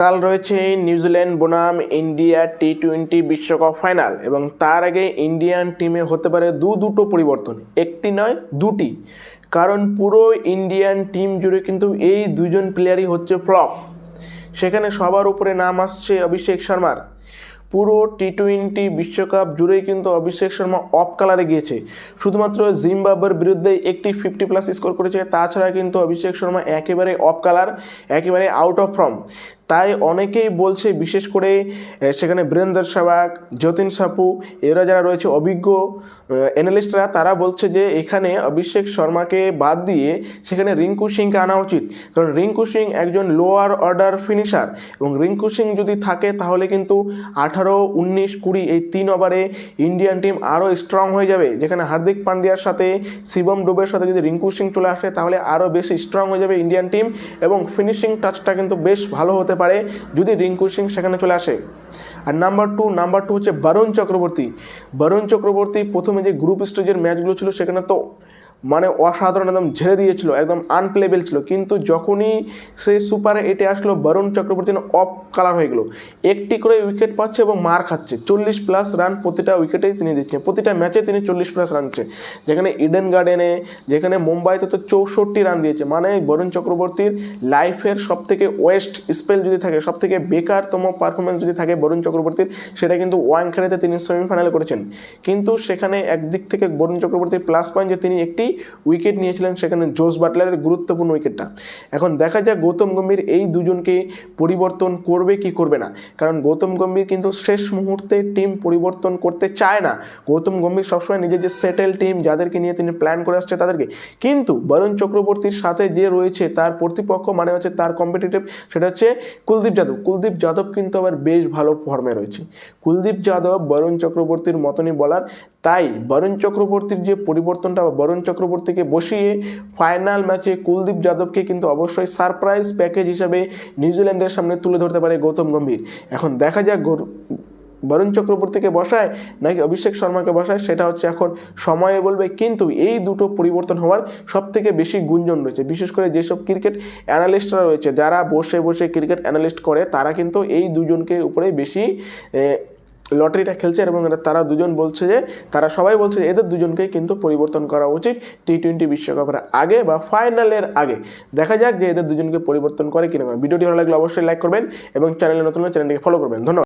কাল রয়েছে নিউজিল্যান্ড বনাম ইন্ডিয়া টি-20 বিশ্বকাপ ফাইনাল এবং তার আগে ইন্ডিয়ান টিমে হতে পারে দুটো পরিবর্তন, একটি নয় দুটি। কারণ পুরো ইন্ডিয়ান টিম জুড়ে কিন্তু এই দুজন প্লেয়ারই হচ্ছে ফ্লপ। সেখানে সবার উপরে নাম আসছে অভিষেক শর্মার। পুরো টি-20 বিশ্বকাপ জুড়েই কিন্তু অভিষেক শর্মা অফ কালারে গিয়েছে। শুধুমাত্র জিম্বাবুয়ের বিরুদ্ধে একটি 50+ স্কোর করেছে, তাছাড়া কিন্তু অভিষেক শর্মা একেবারে অফ কালার, একেবারে আউট অফ ফর্ম। তাই অনেকেই বলছে, বিশেষ করে সেখানে বীরেন্দর সেহবাগ, যতীন সাপু, এরা যারা রয়েছে অভিজ্ঞ অ্যানালিস্টরা, তারা বলছে যে এখানে অভিষেক শর্মাকে বাদ দিয়ে সেখানে রিঙ্কু সিংকে আনা উচিত। কারণ রিঙ্কু সিং একজন লোয়ার অর্ডার ফিনিশার এবং রিঙ্কু সিং যদি থাকে তাহলে কিন্তু 18, 19, 20 এই 3 ওভারে ইন্ডিয়ান টিম আরও স্ট্রং হয়ে যাবে। যেখানে হার্দিক পান্ডিয়ার সাথে শিবম ডুবের সাথে যদি রিঙ্কু সিং চলে আসে তাহলে আরও বেশি স্ট্রং হয়ে যাবে ইন্ডিয়ান টিম এবং ফিনিশিং টাচটা কিন্তু বেশ ভালো হতে পারে যদি রিঙ্কু সিং সেখানে চলে আসে। আর নাম্বার টু হচ্ছে বরুণ চক্রবর্তী। প্রথমে যে গ্রুপ স্টেজের ম্যাচগুলো ছিল সেখানে তো মানে অসাধারণ, একদম ঝেড়ে দিয়েছিল, একদম আনপ্লেবেল ছিল। কিন্তু যখনই সে সুপার 8-এ আসলো, বরুণ চক্রবর্তী অফ কালার হয়ে গেল। একটি করে উইকেট পাচ্ছে এবং মার খাচ্ছে। 40+ রান প্রতিটা উইকেটেই তিনি দিচ্ছেন, প্রতিটা ম্যাচে তিনি 40+ রান দিচ্ছে। যেখানে ইডেন গার্ডেনে, যেখানে মুম্বাইতে তো 64 রান দিয়েছে। মানে বরুণ চক্রবর্তীর লাইফের সবথেকে ওয়েস্ট স্পেল যদি থাকে, সবথেকে বেকারতম পারফরমেন্স যদি থাকে বরুণ চক্রবর্তীর, সেটা কিন্তু ওয়াংখেড়েতে তিনি সেমিফাইনালে করেছেন। কিন্তু সেখানে একদিক থেকে বরুণ চক্রবর্তীর প্লাস পয়েন্ট যে তিনি একটি উইকেট নিয়েছিলেন, সেখানে জোস বাটলারের গুরুত্বপূর্ণ উইকেটটা। এখন দেখা যাক গৌতম গম্ভীর এই দুজনকে পরিবর্তন করবে কি করবে না। কারণ গৌতম গম্ভীর কিন্তু শেষ মুহূর্তে টিম পরিবর্তন করতে চায় না। গৌতম গম্ভীর সবসময় নিজের যে সেটেল টিম যাদেরকে নিয়ে তিনি প্ল্যান করে আসছে তাদেরকে। কিন্তু বরুণ চক্রবর্তীর সাথে যে রয়েছে তার প্রতিপক্ষ, মানে হচ্ছে তার কম্পিটিটিভ, সেটা হচ্ছে কুলদীপ যাদব কিন্তু আবার বেশ ভালো ফর্মে রয়েছে। কুলদীপ যাদব বরুণ চক্রবর্তীর মতনই বলার। তাই বরুণ চক্রবর্তীর যে পরিবর্তনটা, বরুণ চক্রবর্তীকে বসিয়ে ফাইনাল ম্যাচে কুলদীপ যাদবকে কিন্তু অবশ্যই সারপ্রাইজ প্যাকেজ হিসাবে নিউজিল্যান্ডের সামনে তুলে ধরতে পারে গৌতম গম্ভীর। এখন দেখা যাক বরুণ চক্রবর্তীকে বসায় নাকি অভিষেক শর্মাকে বসায়, সেটা হচ্ছে এখন সময়ে বলবে। কিন্তু এই দুটো পরিবর্তন হওয়ার সবথেকে বেশি গুঞ্জন রয়েছে। বিশেষ করে যেসব ক্রিকেট অ্যানালিস্টরা রয়েছে, যারা বসে বসে ক্রিকেট অ্যানালিস্ট করে, তারা কিন্তু এই দুজনকে উপরেই বেশি লটারিটা খেলছে এবং তারা দুজন বলছে যে, তারা সবাই বলছে যে এদের দুজনকেই কিন্তু পরিবর্তন করা উচিত টি-20 বিশ্বকাপের আগে বা ফাইনালের আগে। দেখা যাক যে এদের দুজনকে পরিবর্তন করে কিনা। ভিডিওটি ভালো লাগলে অবশ্যই লাইক করবেন এবং চ্যানেলে নতুন হলে চ্যানেলটিকে ফলো করবেন। ধন্যবাদ।